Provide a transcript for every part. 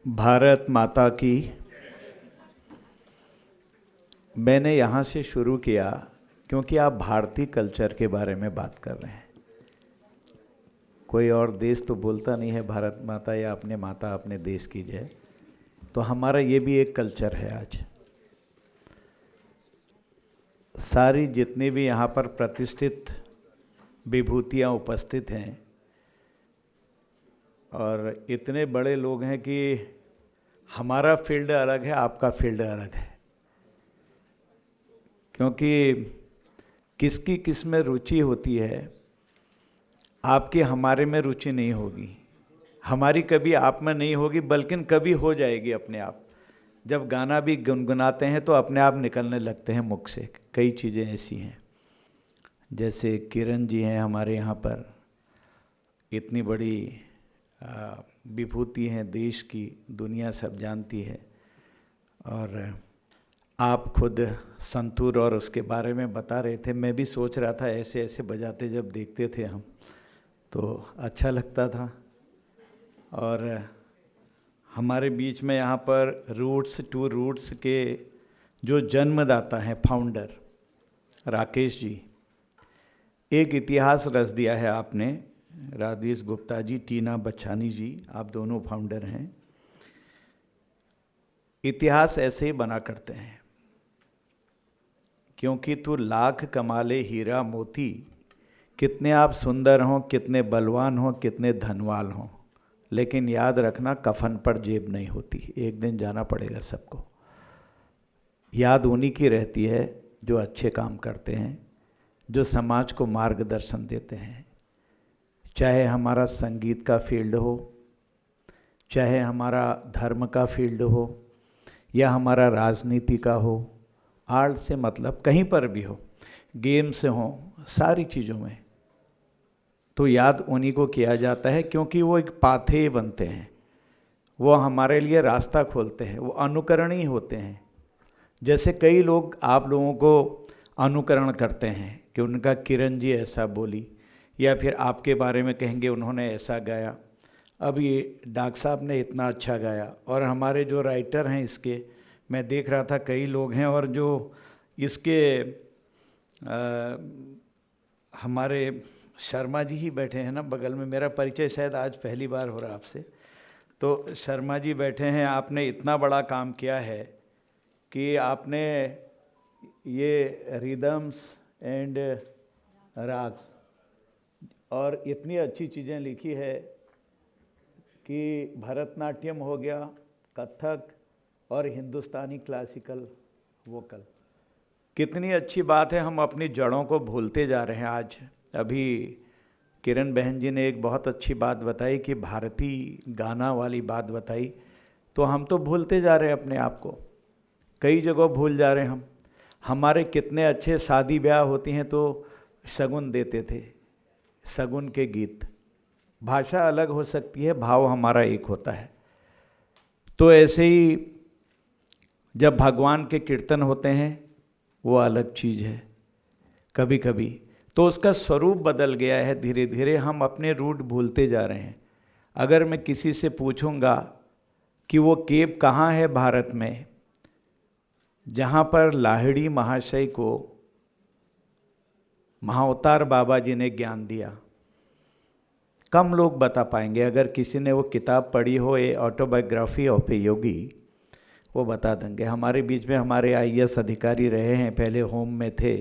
भारत माता की। मैंने यहाँ से शुरू किया क्योंकि आप भारतीय कल्चर के बारे में बात कर रहे हैं। कोई और देश तो बोलता नहीं है भारत माता या अपने माता अपने देश की जय, तो हमारा ये भी एक कल्चर है। आज सारी जितनी भी यहाँ पर प्रतिष्ठित विभूतियाँ उपस्थित हैं और इतने बड़े लोग हैं कि हमारा फील्ड अलग है, आपका फील्ड अलग है, क्योंकि किसकी किस में रुचि होती है। आपकी हमारे में रुचि नहीं होगी, हमारी कभी आप में नहीं होगी, बल्कि कभी हो जाएगी अपने आप। जब गाना भी गुनगुनाते हैं तो अपने आप निकलने लगते हैं मुख से। कई चीज़ें ऐसी हैं, जैसे किरण जी हैं हमारे यहाँ पर, इतनी बड़ी विभूति हैं देश की, दुनिया सब जानती है। और आप खुद संतूर और उसके बारे में बता रहे थे। मैं भी सोच रहा था, ऐसे ऐसे बजाते जब देखते थे हम तो अच्छा लगता था। और हमारे बीच में यहाँ पर रूट्स टू रूट्स के जो जन्मदाता हैं, फाउंडर राकेश जी, एक इतिहास रच दिया है आपने। राजेश गुप्ता जी, टीना बच्छानी जी, आप दोनों फाउंडर हैं। इतिहास ऐसे ही बना करते हैं, क्योंकि तू लाख कमा ले हीरा मोती, कितने आप सुंदर हों, कितने बलवान हों, कितने धनवान हों, लेकिन याद रखना कफन पर जेब नहीं होती। एक दिन जाना पड़ेगा सबको। याद उन्हीं की रहती है जो अच्छे काम करते हैं, जो समाज को मार्गदर्शन देते हैं। चाहे हमारा संगीत का फील्ड हो, चाहे हमारा धर्म का फील्ड हो, या हमारा राजनीति का हो, आर्ट से मतलब कहीं पर भी हो, गेम से हो, सारी चीज़ों में तो याद उन्हीं को किया जाता है, क्योंकि वो एक पाथे बनते हैं, वो हमारे लिए रास्ता खोलते हैं, वो अनुकरणीय होते हैं। जैसे कई लोग आप लोगों को अनुकरण करते हैं कि उनका किरण जी ऐसा बोली, या फिर आपके बारे में कहेंगे उन्होंने ऐसा गाया, अब ये डॉक्टर साहब ने इतना अच्छा गाया। और हमारे जो राइटर हैं इसके, मैं देख रहा था कई लोग हैं, और जो इसके हमारे शर्मा जी ही बैठे हैं ना बगल में, मेरा परिचय शायद आज पहली बार हो रहा है आपसे। तो शर्मा जी बैठे हैं, आपने इतना बड़ा काम किया है कि आपने ये रिदम्स एंड राग्स और इतनी अच्छी चीज़ें लिखी है कि भरतनाट्यम हो गया, कथक और हिंदुस्तानी क्लासिकल वोकल। कितनी अच्छी बात है, हम अपनी जड़ों को भूलते जा रहे हैं आज। अभी किरण बहन जी ने एक बहुत अच्छी बात बताई कि भारतीय गाना वाली बात बताई, तो हम तो भूलते जा रहे हैं अपने आप को, कई जगह भूल जा रहे हैं हम। हमारे कितने अच्छे शादी ब्याह होती हैं तो शगुन देते थे, शगुन के गीत। भाषा अलग हो सकती है, भाव हमारा एक होता है। तो ऐसे ही जब भगवान के कीर्तन होते हैं वो अलग चीज़ है कभी कभी, तो उसका स्वरूप बदल गया है। धीरे धीरे हम अपने रूट भूलते जा रहे हैं। अगर मैं किसी से पूछूंगा कि वो केव कहाँ है भारत में जहाँ पर लाहिड़ी महाशय को महाअवतार बाबा जी ने ज्ञान दिया, कम लोग बता पाएंगे। अगर किसी ने वो किताब पढ़ी हो, ए ऑटोबायोग्राफी ऑफ ए योगी, वो बता देंगे। हमारे बीच में हमारे आईएएस अधिकारी रहे हैं, पहले होम में थे,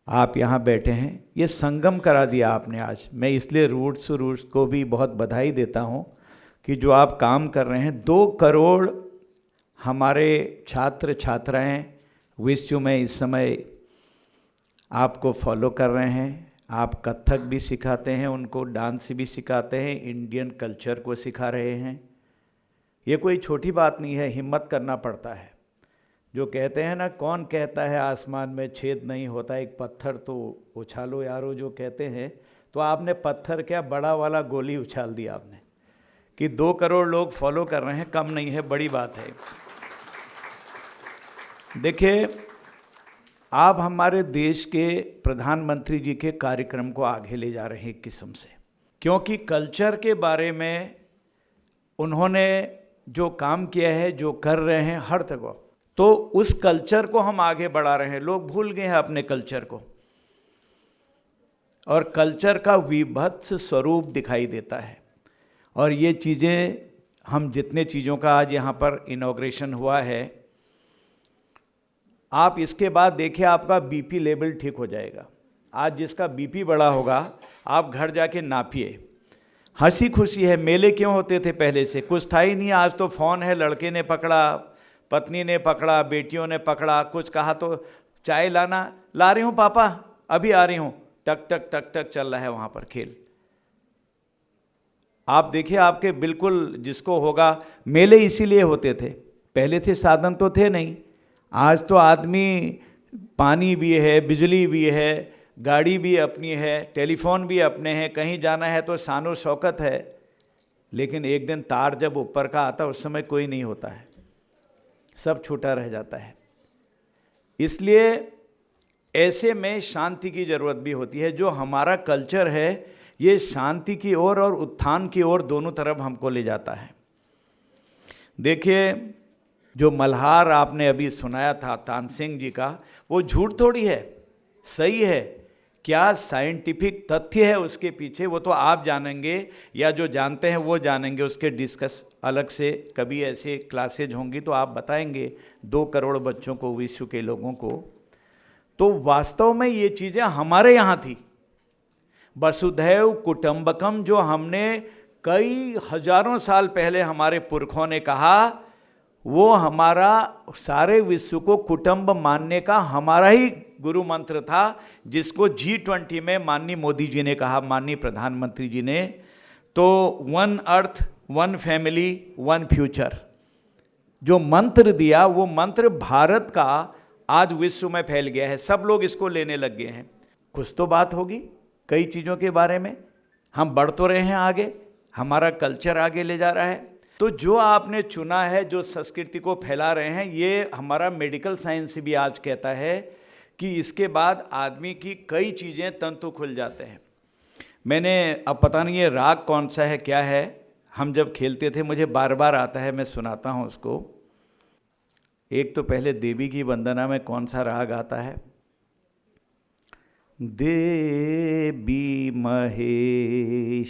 आप यहाँ बैठे हैं, ये संगम करा दिया आपने आज। मैं इसलिए रूट्स को भी बहुत बधाई देता हूँ कि जो आप काम कर रहे हैं। 2 करोड़ हमारे छात्र छात्राएं विश्व में इस समय आपको फॉलो कर रहे हैं। आप कथक भी सिखाते हैं उनको, डांस भी सिखाते हैं, इंडियन कल्चर को सिखा रहे हैं। ये कोई छोटी बात नहीं है, हिम्मत करना पड़ता है। जो कहते हैं ना, कौन कहता है आसमान में छेद नहीं होता, एक पत्थर तो उछालो यारो, जो कहते हैं, तो आपने पत्थर क्या, बड़ा वाला गोली उछाल दिया आपने। कि 2 करोड़ लोग फॉलो कर रहे हैं, कम नहीं है, बड़ी बात है। देखिए, आप हमारे देश के प्रधानमंत्री जी के कार्यक्रम को आगे ले जा रहे हैं एक किस्म से, क्योंकि कल्चर के बारे में उन्होंने जो काम किया है, जो कर रहे हैं हर जगह, तो उस कल्चर को हम आगे बढ़ा रहे हैं। लोग भूल गए हैं अपने कल्चर को, और कल्चर का विभत्स स्वरूप दिखाई देता है। और ये चीज़ें, हम जितने चीज़ों का आज यहाँ पर इनॉग्रेशन हुआ है, आप इसके बाद देखिए आपका बीपी लेवल ठीक हो जाएगा। आज जिसका बीपी बड़ा होगा, आप घर जाके नापिए। हंसी खुशी है। मेले क्यों होते थे पहले से? कुछ था ही नहीं। आज तो फ़ोन है, लड़के ने पकड़ा, पत्नी ने पकड़ा, बेटियों ने पकड़ा, कुछ कहा तो चाय लाना, ला रही हूँ पापा, अभी आ रही हूँ, टक टक टक टक चल रहा है वहाँ पर खेल। आप देखिए, आपके बिल्कुल जिसको होगा, मेले इसीलिए होते थे, पहले से साधन तो थे नहीं। आज तो आदमी, पानी भी है, बिजली भी है, गाड़ी भी अपनी है, टेलीफोन भी अपने हैं, कहीं जाना है तो शानो शौकत है। लेकिन एक दिन तार जब ऊपर का आता, उस समय कोई नहीं होता है, सब छूटा रह जाता है। इसलिए ऐसे में शांति की ज़रूरत भी होती है। जो हमारा कल्चर है, ये शांति की ओर और उत्थान की ओर दोनों तरफ हमको ले जाता है। देखिए, जो मल्हार आपने अभी सुनाया था तानसेन जी का, वो झूठ थोड़ी है, सही है। क्या साइंटिफिक तथ्य है उसके पीछे, वो तो आप जानेंगे, या जो जानते हैं वो जानेंगे। उसके डिस्कस अलग से कभी ऐसे क्लासेज होंगी तो आप बताएंगे 2 करोड़ बच्चों को, विश्व के लोगों को। तो वास्तव में ये चीज़ें हमारे यहाँ थी। वसुधैव कुटुंबकम जो हमने कई हजारों साल पहले हमारे पुरखों ने कहा, वो हमारा सारे विश्व को कुटुंब मानने का हमारा ही गुरु मंत्र था, जिसको G20 में माननीय मोदी जी ने कहा, माननीय प्रधानमंत्री जी ने। तो 1 अर्थ 1 फैमिली 1 फ्यूचर जो मंत्र दिया, वो मंत्र भारत का आज विश्व में फैल गया है। सब लोग इसको लेने लग गए हैं। कुछ तो बात होगी कई चीज़ों के बारे में। हम बढ़ तो रहे हैं आगे, हमारा कल्चर आगे ले जा रहा है। तो जो आपने चुना है, जो संस्कृति को फैला रहे हैं, ये हमारा मेडिकल साइंस भी आज कहता है कि इसके बाद आदमी की कई चीज़ें तंतु खुल जाते हैं। मैंने, अब पता नहीं ये राग कौन सा है, क्या है, हम जब खेलते थे, मुझे बार बार आता है, मैं सुनाता हूँ उसको। एक तो पहले देवी की वंदना में कौन सा राग आता है? देवी महेश्वरी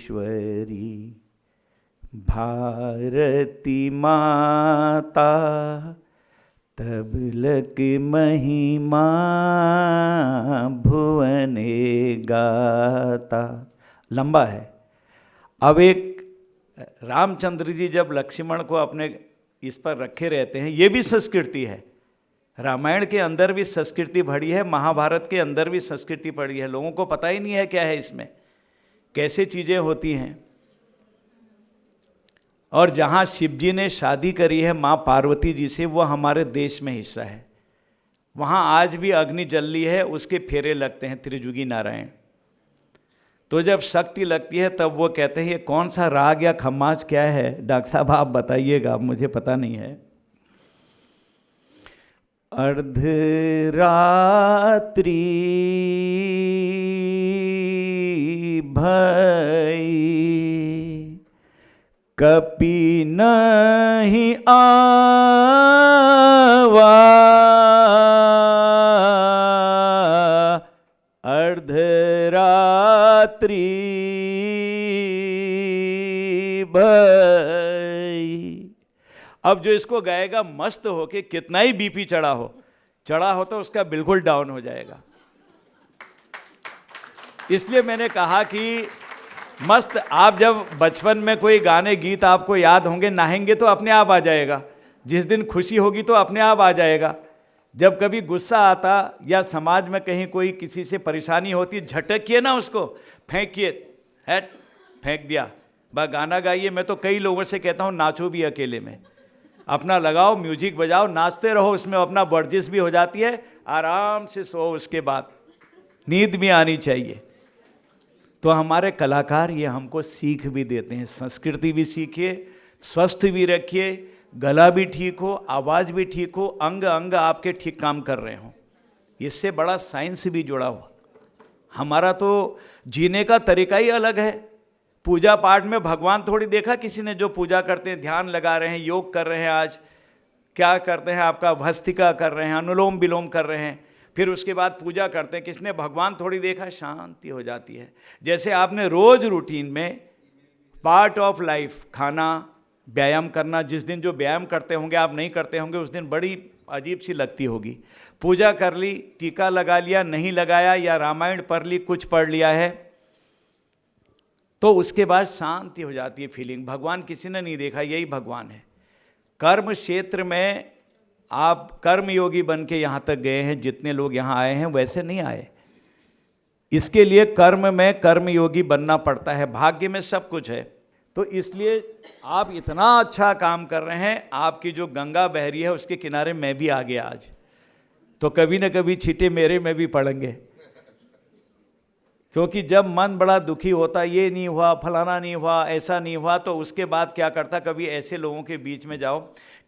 भारती माता, तबलक महिमा भुवने गाता। लंबा है। अब एक रामचंद्र जी जब लक्ष्मण को अपने इस पर रखे रहते हैं, ये भी संस्कृति है। रामायण के अंदर भी संस्कृति भरी है, महाभारत के अंदर भी संस्कृति पड़ी है। लोगों को पता ही नहीं है क्या है इसमें, कैसे चीज़ें होती हैं। और जहाँ शिव जी ने शादी करी है माँ पार्वती जी से, वो हमारे देश में हिस्सा है। वहाँ आज भी अग्नि जल रही है, उसके फेरे लगते हैं त्रिजुगी नारायण। तो जब शक्ति लगती है तब वो कहते हैं ये कौन सा राग या खम्माज क्या है? डॉक्टर साहब आप बताइएगा, मुझे पता नहीं है। अर्धरात्रि भई कपि नहीं आवा, अर्धरात्रि भई। अब जो इसको गाएगा मस्त होके, कितना ही बीपी चढ़ा हो तो उसका बिल्कुल डाउन हो जाएगा। इसलिए मैंने कहा कि मस्त, आप जब बचपन में कोई गाने गीत आपको याद होंगे, नहाएंगे तो अपने आप आ जाएगा। जिस दिन खुशी होगी तो अपने आप आ जाएगा। जब कभी गुस्सा आता या समाज में कहीं कोई किसी से परेशानी होती, झटकिए ना उसको, फेंकिए, हैट फेंक दिया, बस गाना गाइए। मैं तो कई लोगों से कहता हूँ नाचो भी अकेले में, अपना लगाओ म्यूजिक बजाओ, नाचते रहो, उसमें अपना वर्जिश भी हो जाती है, आराम से सो, उसके बाद नींद भी आनी चाहिए। तो हमारे कलाकार ये हमको सीख भी देते हैं। संस्कृति भी सीखिए, स्वस्थ भी रखिए, गला भी ठीक हो, आवाज़ भी ठीक हो, अंग अंग आपके ठीक काम कर रहे हों। इससे बड़ा साइंस भी जुड़ा हुआ। हमारा तो जीने का तरीका ही अलग है। पूजा पाठ में भगवान थोड़ी देखा किसी ने, जो पूजा करते हैं, ध्यान लगा रहे हैं, योग कर रहे हैं, आज क्या करते हैं, आपका भस्त्रिका कर रहे हैं, अनुलोम विलोम कर रहे हैं, फिर उसके बाद पूजा करते हैं, किसने भगवान थोड़ी देखा, शांति हो जाती है। जैसे आपने रोज रूटीन में पार्ट ऑफ लाइफ खाना, व्यायाम करना, जिस दिन जो व्यायाम करते होंगे, आप नहीं करते होंगे, उस दिन बड़ी अजीब सी लगती होगी। पूजा कर ली, टीका लगा लिया, नहीं लगाया, या रामायण पढ़ ली, कुछ पढ़ लिया है, तो उसके बाद शांति हो जाती है फीलिंग। भगवान किसी ने नहीं देखा, यही भगवान है। कर्म क्षेत्र में आप कर्मयोगी बन के यहाँ तक गए हैं, जितने लोग यहाँ आए हैं वैसे नहीं आए। इसके लिए कर्म में कर्मयोगी बनना पड़ता है, भाग्य में सब कुछ है। तो इसलिए आप इतना अच्छा काम कर रहे हैं, आपकी जो गंगा बह रही है उसके किनारे मैं भी आ गया आज, तो कभी ना कभी छींटे मेरे में भी पड़ेंगे। क्योंकि जब मन बड़ा दुखी होता, ये नहीं हुआ, फलाना नहीं हुआ, ऐसा नहीं हुआ, तो उसके बाद क्या करता, कभी ऐसे लोगों के बीच में जाओ,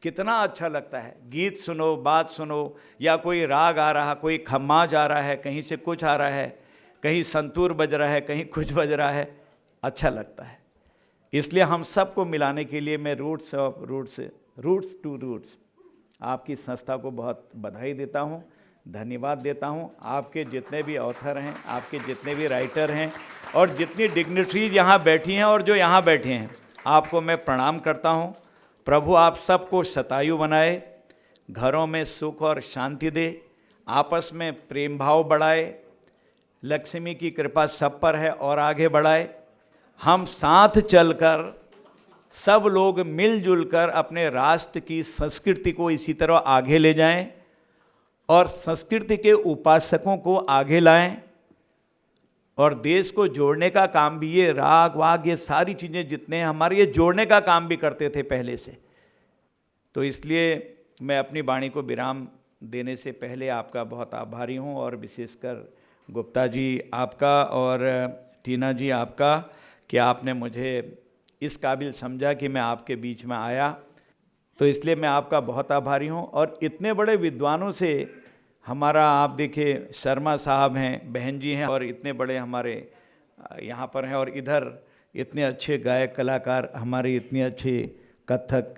कितना अच्छा लगता है। गीत सुनो, बात सुनो, या कोई राग आ रहा, कोई खम्माज आ रहा है, कहीं से कुछ आ रहा है, कहीं संतूर बज रहा है, कहीं कुछ बज रहा है, अच्छा लगता है। इसलिए हम सबको मिलाने के लिए मैं रूट्स टू रूट्स आपकी संस्था को बहुत बधाई देता हूँ, धन्यवाद देता हूँ। आपके जितने भी ऑथर हैं, आपके जितने भी राइटर हैं, और जितनी डिग्निटरीज यहाँ बैठी हैं और जो यहाँ बैठे हैं, आपको मैं प्रणाम करता हूँ। प्रभु आप सबको शतायु बनाए, घरों में सुख और शांति दे, आपस में प्रेम भाव बढ़ाए, लक्ष्मी की कृपा सब पर है और आगे बढ़ाए। हम साथ चलकर सब लोग मिलजुल कर अपने राष्ट्र की संस्कृति को इसी तरह आगे ले जाएं, और संस्कृति के उपासकों को आगे लाएं, और देश को जोड़ने का काम भी, ये राग वाग, ये सारी चीज़ें जितने हैं हमारे, ये जोड़ने का काम भी करते थे पहले से। तो इसलिए मैं अपनी वाणी को विराम देने से पहले आपका बहुत आभारी हूँ, और विशेषकर गुप्ता जी आपका और टीना जी आपका, कि आपने मुझे इस काबिल समझा कि मैं आपके बीच में आया। तो इसलिए मैं आपका बहुत आभारी हूँ। और इतने बड़े विद्वानों से हमारा, आप देखिए शर्मा साहब हैं, बहन जी हैं, और इतने बड़े हमारे यहाँ पर हैं, और इधर इतने अच्छे गायक कलाकार हमारे, इतने अच्छे कथक।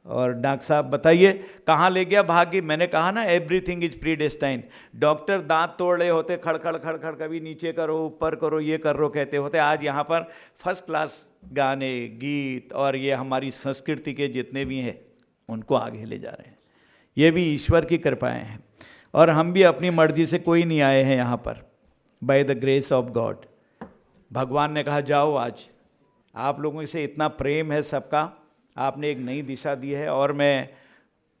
और डॉक्टर साहब बताइए कहाँ ले गया भाग्य। मैंने कहा ना, एवरीथिंग इज प्रीडेस्टाइन्ड। डॉक्टर दांत तोड़ रहे होते, खड़खड़ खड़खड़, कभी नीचे करो, ऊपर करो, ये करो कहते होते, आज यहाँ पर फर्स्ट क्लास गाने, गीत, और ये हमारी संस्कृति के जितने भी हैं उनको आगे ले जा रहे हैं। ये भी ईश्वर की कृपाएँ हैं, और हम भी अपनी मर्जी से कोई नहीं आए हैं यहाँ पर, by the grace of God. भगवान ने कहा जाओ, आज आप लोगों से इतना प्रेम है सबका, आपने एक नई दिशा दी है। और मैं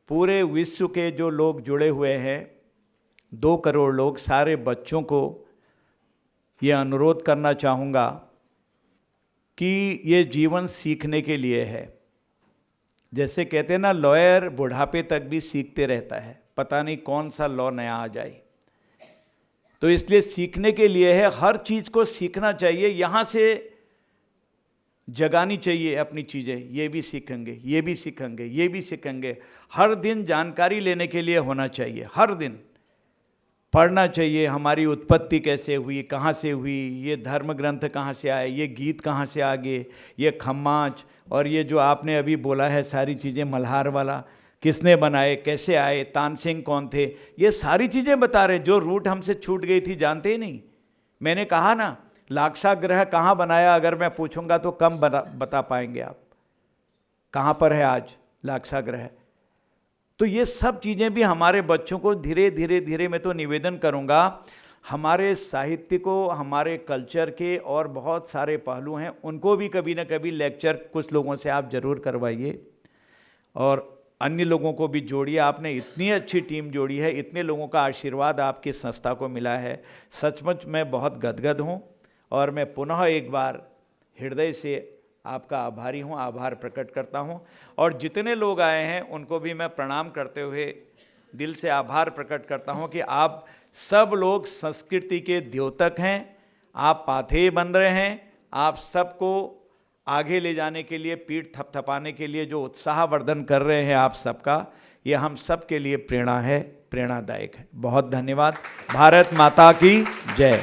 पूरे विश्व के जो लोग जुड़े हुए हैं, 2 करोड़ लोग, सारे बच्चों को ये अनुरोध करना चाहूँगा कि ये जीवन सीखने के लिए है। जैसे कहते हैं ना, लॉयर बुढ़ापे तक भी सीखते रहता है, पता नहीं कौन सा लॉ नया आ जाए। तो इसलिए सीखने के लिए है, हर चीज़ को सीखना चाहिए, यहाँ से जगानी चाहिए अपनी चीज़ें। ये भी सीखेंगे, ये भी सीखेंगे, ये भी सीखेंगे। हर दिन जानकारी लेने के लिए होना चाहिए, हर दिन पढ़ना चाहिए, हमारी उत्पत्ति कैसे हुई, कहाँ से हुई, ये धर्म ग्रंथ कहाँ से आए, ये गीत कहाँ से आ गए, ये खम्माच, और ये जो आपने अभी बोला है सारी चीज़ें, मल्हार वाला किसने बनाए, कैसे आए, तानसेन कौन थे, ये सारी चीज़ें बता रहे। जो रूट हमसे छूट गई थी जानते ही नहीं। मैंने कहा ना, लाक्षागृह कहाँ बनाया, अगर मैं पूछूंगा तो कम बता पाएंगे आप, कहाँ पर है आज लाक्षागृह। तो ये सब चीज़ें भी हमारे बच्चों को धीरे धीरे धीरे, मैं तो निवेदन करूँगा, हमारे साहित्य को, हमारे कल्चर के और बहुत सारे पहलू हैं, उनको भी कभी ना कभी लेक्चर कुछ लोगों से आप ज़रूर करवाइए, और अन्य लोगों को भी जोड़िए। आपने इतनी अच्छी टीम जोड़ी है, इतने लोगों का आशीर्वाद आपकी संस्था को मिला है, सचमुच मैं बहुत गदगद हूँ। और मैं पुनः एक बार हृदय से आपका आभारी हूँ, आभार प्रकट करता हूँ। और जितने लोग आए हैं उनको भी मैं प्रणाम करते हुए दिल से आभार प्रकट करता हूँ कि आप सब लोग संस्कृति के द्योतक हैं, आप पाथेय बन रहे हैं, आप सबको आगे ले जाने के लिए, पीठ थपथपाने के लिए जो उत्साहवर्धन कर रहे हैं आप सबका, ये हम सब के लिए प्रेरणा है, प्रेरणादायक है। बहुत धन्यवाद। भारत माता की जय।